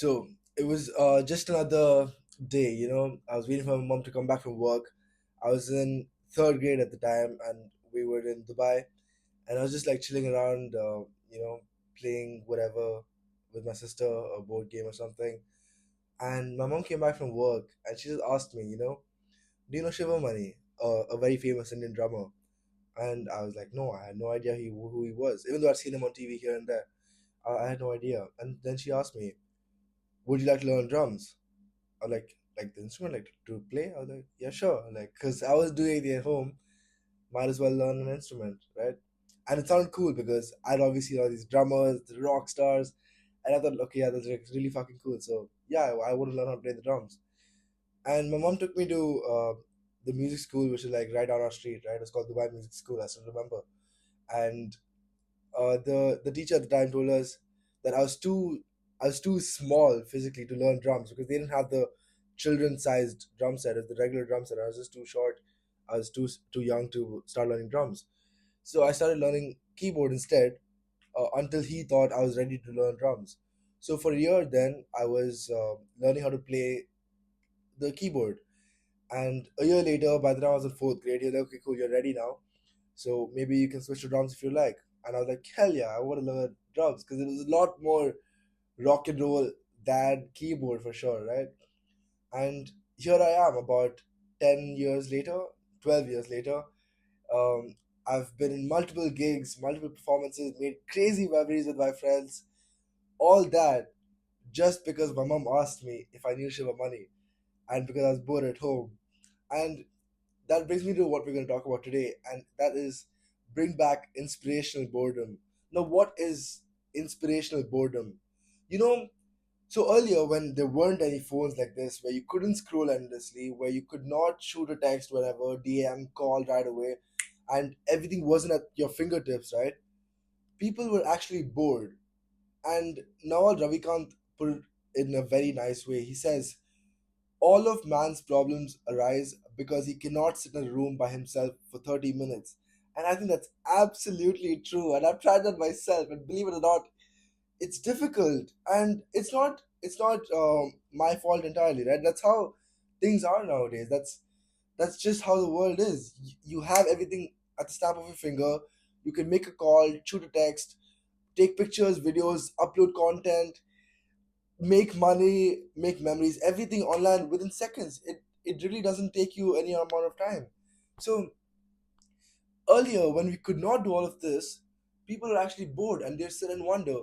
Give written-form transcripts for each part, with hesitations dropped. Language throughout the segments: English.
So it was just another day, I was waiting for my mom to come back from work. I was in third grade at the time, and we were in Dubai, and I was just like chilling around, playing whatever with my sister, a board game or something. And my mom came back from work, and she just asked me, do you know Shiva Mani, a very famous Indian drummer? And I was like, no, I had no idea who he was, even though I'd seen him on TV here and there. I had no idea. And then she asked me, would you like to learn drums? Or like the instrument, like to play? I was like, yeah, sure. Like, cause I was doing it at home, might as well learn an instrument, right? And it sounded cool because I'd obviously all these drummers, the rock stars, and I thought, okay, yeah, that's like really fucking cool. So yeah, I want to learn how to play the drums. And my mom took me to the music school, which is like right down our street, right? It's called Dubai Music School. I still remember. And the teacher at the time told us that I was too small physically to learn drums because they didn't have the children-sized drum set, as the regular drum set. I was just too short. I was too young to start learning drums. So I started learning keyboard instead until he thought I was ready to learn drums. So for a year, then I was learning how to play the keyboard. And a year later, by the time I was in fourth grade, you're like, okay, cool, you're ready now. So maybe you can switch to drums if you like. And I was like, hell yeah, I want to learn drums because it was a lot more rock and roll than keyboard for sure, right? And here I am about 10 years later, 12 years later. Um, I've been in multiple gigs, multiple performances, made crazy memories with my friends, all that just because my mom asked me if I knew Shiva Money and because I was bored at home. And that brings me to what we're going to talk about today, and that is bring back inspirational boredom. Now, what is inspirational boredom? You know, so earlier when there weren't any phones like this, where you couldn't scroll endlessly, where you could not shoot a text whenever, DM, call right away, and everything wasn't at your fingertips, right? People were actually bored. And Nawal Ravikant put it in a very nice way. He says, all of man's problems arise because he cannot sit in a room by himself for 30 minutes. And I think that's absolutely true. And I've tried that myself. And believe it or not, it's difficult. And it's not my fault entirely, right? That's how things are nowadays. That's just how the world is. You have everything at the snap of your finger. You can make a call, shoot a text, take pictures, videos, upload content, make money, make memories, everything online within seconds. It really doesn't take you any amount of time. So earlier, when we could not do all of this, people are actually bored and they sit and wonder,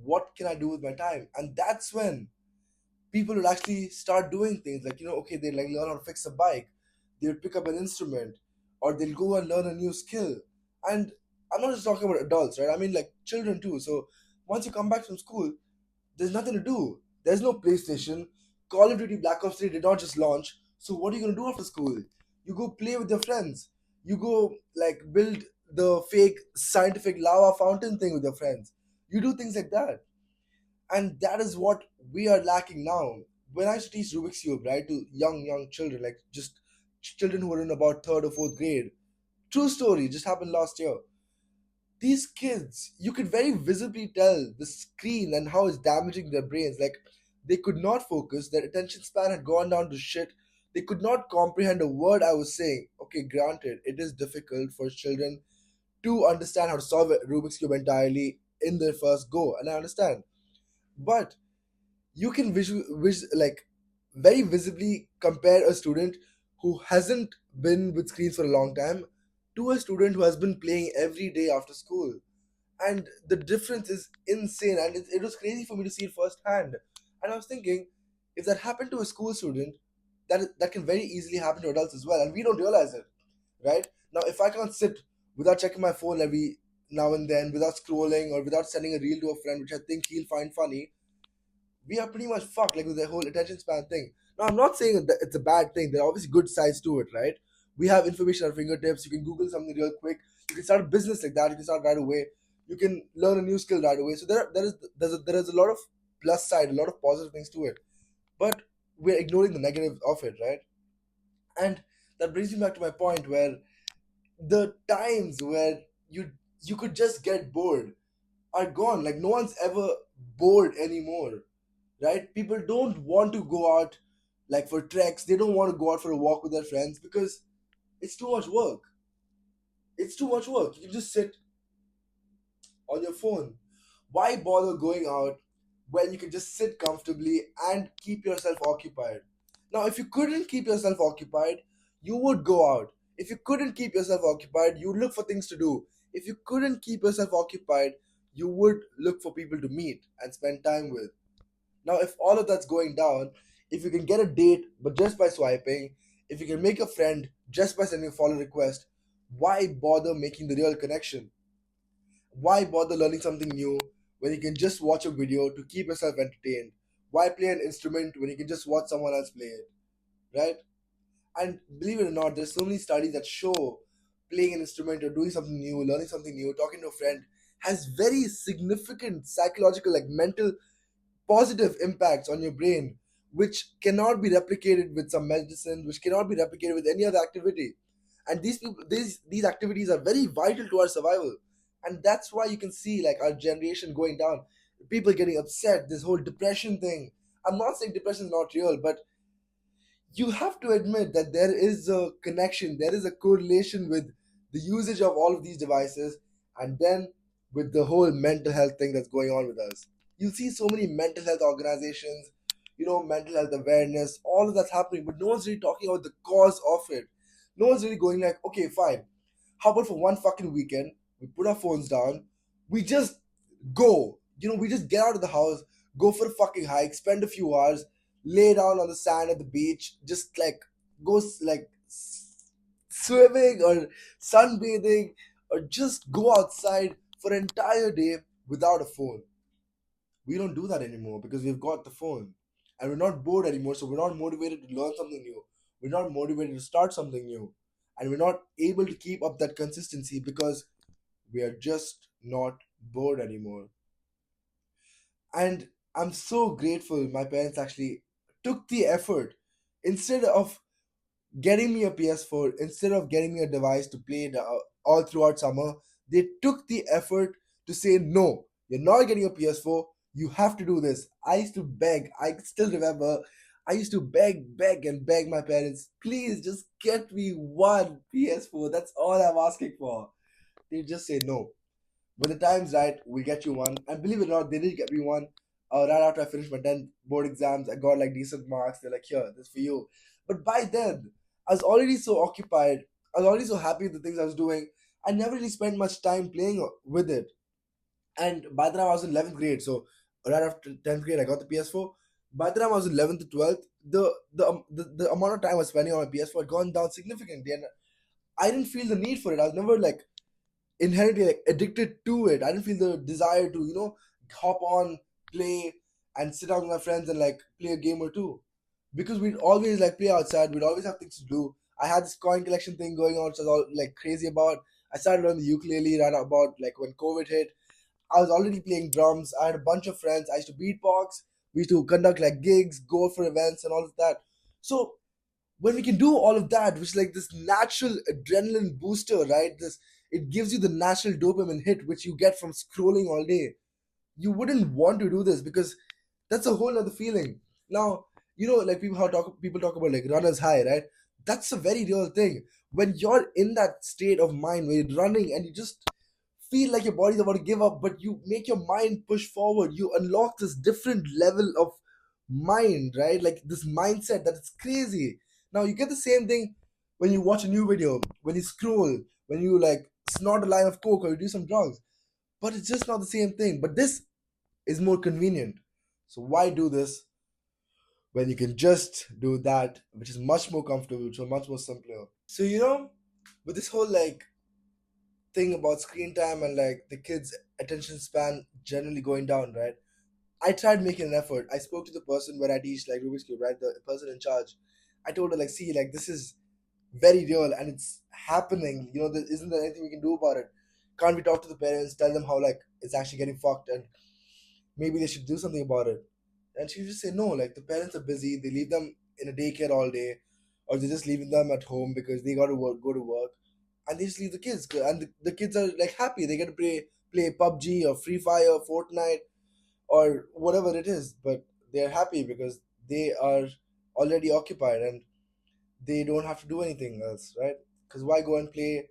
what can I do with my time? And that's when people would actually start doing things like, okay, they like learn how to fix a bike, they would pick up an instrument, or they'll go and learn a new skill. And I'm not just talking about adults, right? I mean like children too. So once you come back from school, there's nothing to do. There's no PlayStation. Call of Duty Black Ops 3 did not just launch. So what are you gonna do after school? You go play with your friends. You go like build the fake scientific lava fountain thing with your friends. You do things like that. And that is what we are lacking now. When I used to teach Rubik's Cube, right, to young children, like just children who were in about third or fourth grade. True story, just happened last year. These kids, you could very visibly tell the screen and how it's damaging their brains. Like they could not focus, their attention span had gone down to shit. They could not comprehend a word I was saying. Okay, granted, it is difficult for children to understand how to solve a Rubik's Cube entirely in their first go, and I understand. But you can like very visibly compare a student who hasn't been with screens for a long time to a student who has been playing every day after school, and the difference is insane. And it was crazy for me to see it firsthand. And I was thinking, if that happened to a school student, that can very easily happen to adults as well, and we don't realize it, right? Now if I can't sit without checking my phone every now and then, without scrolling or without sending a reel to a friend which I think he'll find funny, we are pretty much fucked, like with the whole attention span thing. Now, I'm not saying that it's a bad thing. There are obviously good sides to it, right? We have information at our fingertips. You can Google something real quick. You can start a business like that. You can start right away. You can learn a new skill right away. So there is a lot of plus side, a lot of positive things to it. But we're ignoring the negative of it, right? And that brings me back to my point where the times where you could just get bored are gone. Like no one's ever bored anymore. right? People don't want to go out like for treks. They don't want to go out for a walk with their friends because it's too much work. It's too much work. You can just sit on your phone. Why bother going out when you can just sit comfortably and keep yourself occupied? Now, if you couldn't keep yourself occupied, you would go out. If you couldn't keep yourself occupied, you would look for things to do. If you couldn't keep yourself occupied, you would look for people to meet and spend time with. Now, if all of that's going down, if you can get a date but just by swiping, if you can make a friend just by sending a follow request, why bother making the real connection? Why bother learning something new when you can just watch a video to keep yourself entertained? Why play an instrument when you can just watch someone else play it, right? And believe it or not, there's so many studies that show playing an instrument or doing something new, learning something new, talking to a friend has very significant psychological, like mental positive impacts on your brain, which cannot be replicated with some medicine, which cannot be replicated with any other activity. And these activities are very vital to our survival. And that's why you can see like our generation going down, people getting upset, this whole depression thing. I'm not saying depression is not real, but you have to admit that there is a connection, there is a correlation with the usage of all of these devices, and then with the whole mental health thing that's going on with us. You see so many mental health organizations, mental health awareness, all of that's happening, but no one's really talking about the cause of it. No one's really going like, okay, fine. How about for one fucking weekend, we put our phones down, we just go. We just get out of the house, go for a fucking hike, spend a few hours, lay down on the sand at the beach, just like like swimming or sunbathing, or just go outside for an entire day without a phone. We don't do that anymore because we've got the phone, and we're not bored anymore, so we're not motivated to learn something new. We're not motivated to start something new, and we're not able to keep up that consistency because we are just not bored anymore. And I'm so grateful my parents actually took the effort, instead of getting me a PS4, instead of getting me a device to play it all throughout summer. They took the effort to say, no, you're not getting a PS4. You have to do this. I used to beg. I still remember. I used to beg, and beg my parents, please just get me one PS4. That's all I'm asking for. They just say no. When the time's right, we'll get you one. And believe it or not, they did get me one. Right after I finished my 10th board exams, I got like decent marks. They're like, here, this is for you. But by then, I was already so occupied. I was already so happy with the things I was doing. I never really spent much time playing with it. And by the time I was in 11th grade, so right after 10th grade, I got the PS4. By the time I was in 11th to 12th, the amount of time I was spending on my PS4 had gone down significantly. And I didn't feel the need for it. I was never like inherently like addicted to it. I didn't feel the desire to, hop on, play, and sit down with my friends and like play a game or two. Because we'd always like play outside, we'd always have things to do. I had this coin collection thing going on, which I was all like crazy about. I started on the ukulele right about like when COVID hit. I was already playing drums. I had a bunch of friends. I used to beatbox. We used to conduct like gigs, go for events, and all of that. So when we can do all of that, which is like this natural adrenaline booster, right? This it gives you the natural dopamine hit which you get from scrolling all day. You wouldn't want to do this because that's a whole other feeling. Now, like people talk about like runner's high, right? That's a very real thing. When you're in that state of mind where you're running and you just feel like your body's about to give up, but you make your mind push forward. You unlock this different level of mind, right? Like this mindset that it's crazy. Now you get the same thing when you watch a new video, when you scroll, when you like snort a line of coke or you do some drugs. But it's just not the same thing. But this is more convenient. So why do this when you can just do that, which is much more comfortable, which is much more simpler? So with this whole like thing about screen time and like the kids' attention span generally going down, right? I tried making an effort. I spoke to the person where I teach like Rubik's Cube, right? The person in charge. I told her like, see, like this is very real and it's happening. Isn't there anything we can do about it? Can't we talk to the parents, tell them how like it's actually getting fucked and maybe they should do something about it? And she just say no, like the parents are busy, they leave them in a daycare all day, or they're just leaving them at home because they got to go to work, and they just leave the kids, and the kids are like happy. They get to play PUBG or Free Fire, Fortnite, or whatever it is, but they're happy because they are already occupied and they don't have to do anything else, right? Because why go and play,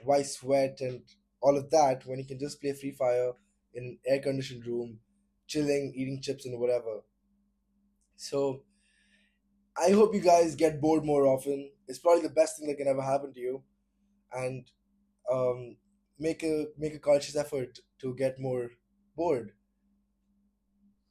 why sweat and all of that when you can just play Free Fire in an air conditioned room, chilling, eating chips and whatever. So I hope you guys get bored more often. It's probably the best thing that can ever happen to you, and um, make a conscious effort to get more bored.